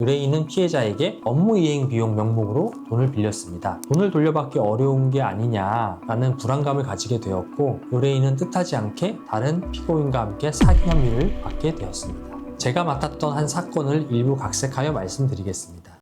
의뢰인은 피해자에게 업무 이행 비용 명목으로 돈을 빌렸습니다. 돈을 돌려받기 어려운 게 아니냐라는 불안감을 가지게 되었고, 의뢰인은 뜻하지 않게 다른 피고인과 함께 사기 혐의를 받게 되었습니다. 제가 맡았던 한 사건을 일부 각색하여 말씀드리겠습니다.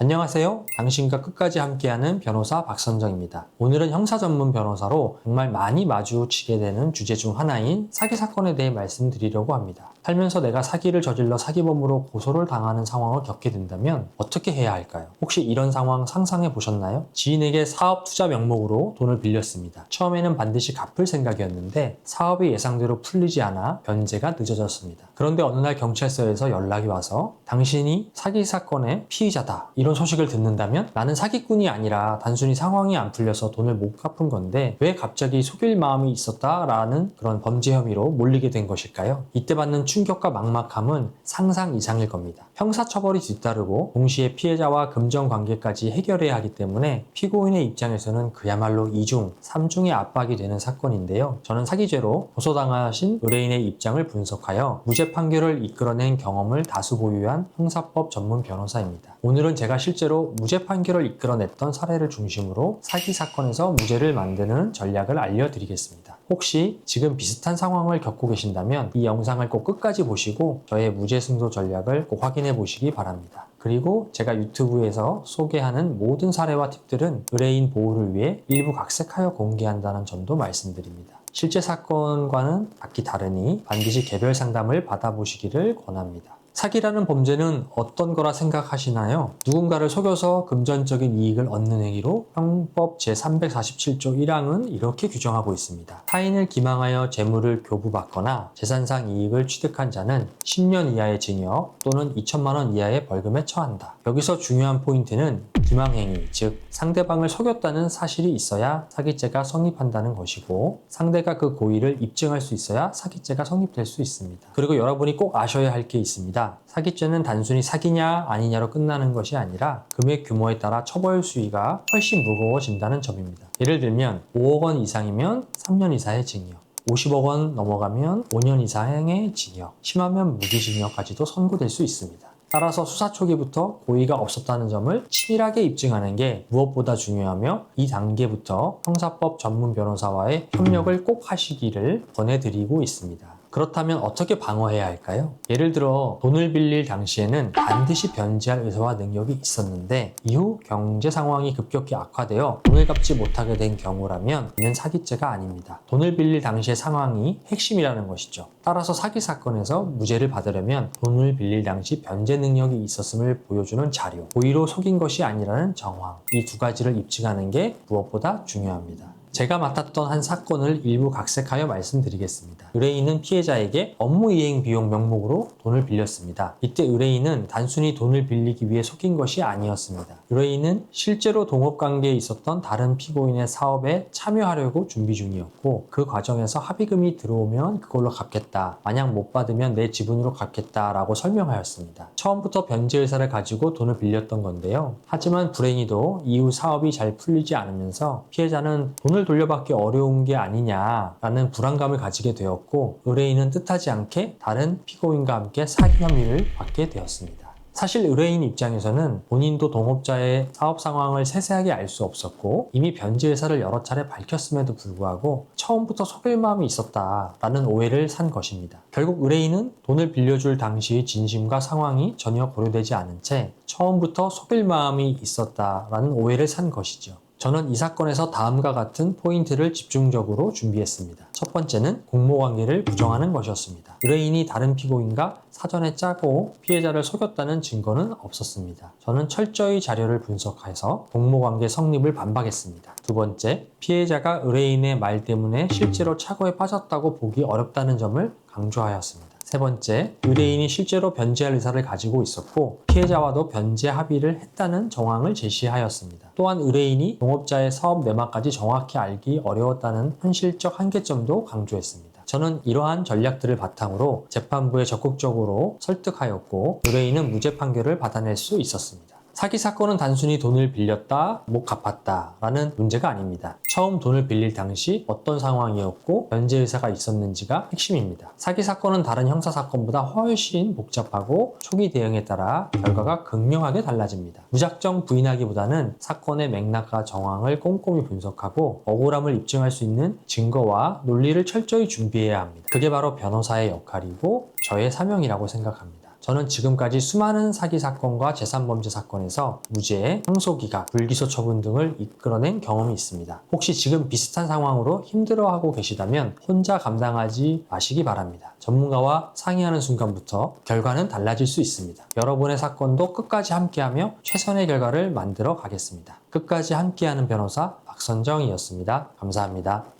안녕하세요. 당신과 끝까지 함께하는 변호사 박선정입니다. 오늘은 형사 전문 변호사로 정말 많이 마주치게 되는 주제 중 하나인 사기 사건에 대해 말씀드리려고 합니다. 살면서 내가 사기를 저질러 사기범으로 고소를 당하는 상황을 겪게 된다면 어떻게 해야 할까요? 혹시 이런 상황 상상해 보셨나요? 지인에게 사업 투자 명목으로 돈을 빌렸습니다. 처음에는 반드시 갚을 생각이었는데 사업이 예상대로 풀리지 않아 변제가 늦어졌습니다. 그런데 어느 날 경찰서에서 연락이 와서 당신이 사기 사건의 피의자다, 이런 소식을 듣는다면 나는 사기꾼이 아니라 단순히 상황이 안 풀려서 돈을 못 갚은 건데 왜 갑자기 속일 마음이 있었다라는 그런 범죄 혐의로 몰리게 된 것일까요? 이때 받는 충격과 막막함은 상상 이상일 겁니다. 형사처벌이 뒤따르고 동시에 피해자와 금전관계까지 해결해야 하기 때문에 피고인의 입장에서는 그야말로 2중, 3중의 압박이 되는 사건인데요. 저는 사기죄로 고소당하신 의뢰인의 입장을 분석하여 무죄 판결을 이끌어낸 경험을 다수 보유한 형사법 전문 변호사입니다. 오늘은 제가 실제로 무죄 판결을 이끌어냈던 사례를 중심으로 사기 사건에서 무죄를 만드는 전략을 알려드리겠습니다. 혹시 지금 비슷한 상황을 겪고 계신다면 이 영상을 꼭 끝까지 보시고 저의 무죄 승소 전략을 꼭 확인해 보시기 바랍니다. 그리고 제가 유튜브에서 소개하는 모든 사례와 팁들은 의뢰인 보호를 위해 일부 각색하여 공개한다는 점도 말씀드립니다. 실제 사건과는 각기 다르니 반드시 개별 상담을 받아보시기를 권합니다. 사기라는 범죄는 어떤 거라 생각하시나요? 누군가를 속여서 금전적인 이익을 얻는 행위로 형법 제347조 1항은 이렇게 규정하고 있습니다. 타인을 기망하여 재물을 교부받거나 재산상 이익을 취득한 자는 10년 이하의 징역 또는 2천만 원 이하의 벌금에 처한다. 여기서 중요한 포인트는 기망행위, 즉 상대방을 속였다는 사실이 있어야 사기죄가 성립한다는 것이고, 상대가 그 고의를 입증할 수 있어야 사기죄가 성립될 수 있습니다. 그리고 여러분이 꼭 아셔야 할 게 있습니다. 사기죄는 단순히 사기냐 아니냐로 끝나는 것이 아니라 금액 규모에 따라 처벌 수위가 훨씬 무거워진다는 점입니다. 예를 들면 5억 원 이상이면 3년 이사의 징역, 50억 원 넘어가면 5년 이상의 징역, 심하면 무기징역까지도 선고될 수 있습니다. 따라서 수사 초기부터 고의가 없었다는 점을 치밀하게 입증하는 게 무엇보다 중요하며, 이 단계부터 형사법 전문 변호사와의 협력을 꼭 하시기를 권해드리고 있습니다. 그렇다면 어떻게 방어해야 할까요? 예를 들어 돈을 빌릴 당시에는 반드시 변제할 의사와 능력이 있었는데 이후 경제 상황이 급격히 악화되어 돈을 갚지 못하게 된 경우라면 이는 사기죄가 아닙니다. 돈을 빌릴 당시의 상황이 핵심이라는 것이죠. 따라서 사기 사건에서 무죄를 받으려면 돈을 빌릴 당시 변제 능력이 있었음을 보여주는 자료, 고의로 속인 것이 아니라는 정황, 이 두 가지를 입증하는 게 무엇보다 중요합니다. 제가 맡았던 한 사건을 일부 각색하여 말씀드리겠습니다. 의뢰인은 피해자에게 업무 이행 비용 명목으로 돈을 빌렸습니다. 이때 의뢰인은 단순히 돈을 빌리기 위해 속인 것이 아니었습니다. 의뢰인은 실제로 동업관계에 있었던 다른 피고인의 사업에 참여하려고 준비 중이었고, 그 과정에서 합의금이 들어오면 그걸로 갚겠다, 만약 못 받으면 내 지분으로 갚겠다라고 설명하였습니다. 처음부터 변제 의사를 가지고 돈을 빌렸던 건데요. 하지만 불행히도 이후 사업이 잘 풀리지 않으면서 피해자는 돈을 돌려받기 어려운 게 아니냐라는 불안감을 가지게 되었고, 의뢰인은 뜻하지 않게 다른 피고인과 함께 사기 혐의를 받게 되었습니다. 사실 의뢰인 입장에서는 본인도 동업자의 사업 상황을 세세하게 알 수 없었고 이미 변제 의사를 여러 차례 밝혔음에도 불구하고 처음부터 속일 마음이 있었다라는 오해를 산 것입니다. 결국 의뢰인은 돈을 빌려줄 당시의 진심과 상황이 전혀 고려되지 않은 채 처음부터 속일 마음이 있었다라는 오해를 산 것이죠. 저는 이 사건에서 다음과 같은 포인트를 집중적으로 준비했습니다. 첫 번째는 공모관계를 부정하는 것이었습니다. 의뢰인이 다른 피고인과 사전에 짜고 피해자를 속였다는 증거는 없었습니다. 저는 철저히 자료를 분석해서 공모관계 성립을 반박했습니다. 두 번째, 피해자가 의뢰인의 말 때문에 실제로 착오에 빠졌다고 보기 어렵다는 점을 강조하였습니다. 세 번째, 의뢰인이 실제로 변제할 의사를 가지고 있었고 피해자와도 변제 합의를 했다는 정황을 제시하였습니다. 또한 의뢰인이 동업자의 사업 내막까지 정확히 알기 어려웠다는 현실적 한계점도 강조했습니다. 저는 이러한 전략들을 바탕으로 재판부에 적극적으로 설득하였고 의뢰인은 무죄 판결을 받아낼 수 있었습니다. 사기 사건은 단순히 돈을 빌렸다, 못 갚았다 라는 문제가 아닙니다. 처음 돈을 빌릴 당시 어떤 상황이었고 변제 의사가 있었는지가 핵심입니다. 사기 사건은 다른 형사 사건보다 훨씬 복잡하고 초기 대응에 따라 결과가 극명하게 달라집니다. 무작정 부인하기보다는 사건의 맥락과 정황을 꼼꼼히 분석하고 억울함을 입증할 수 있는 증거와 논리를 철저히 준비해야 합니다. 그게 바로 변호사의 역할이고 저의 사명이라고 생각합니다. 저는 지금까지 수많은 사기 사건과 재산범죄 사건에서 무죄, 항소기각, 불기소 처분 등을 이끌어낸 경험이 있습니다. 혹시 지금 비슷한 상황으로 힘들어하고 계시다면 혼자 감당하지 마시기 바랍니다. 전문가와 상의하는 순간부터 결과는 달라질 수 있습니다. 여러분의 사건도 끝까지 함께하며 최선의 결과를 만들어 가겠습니다. 끝까지 함께하는 변호사 박선정이었습니다. 감사합니다.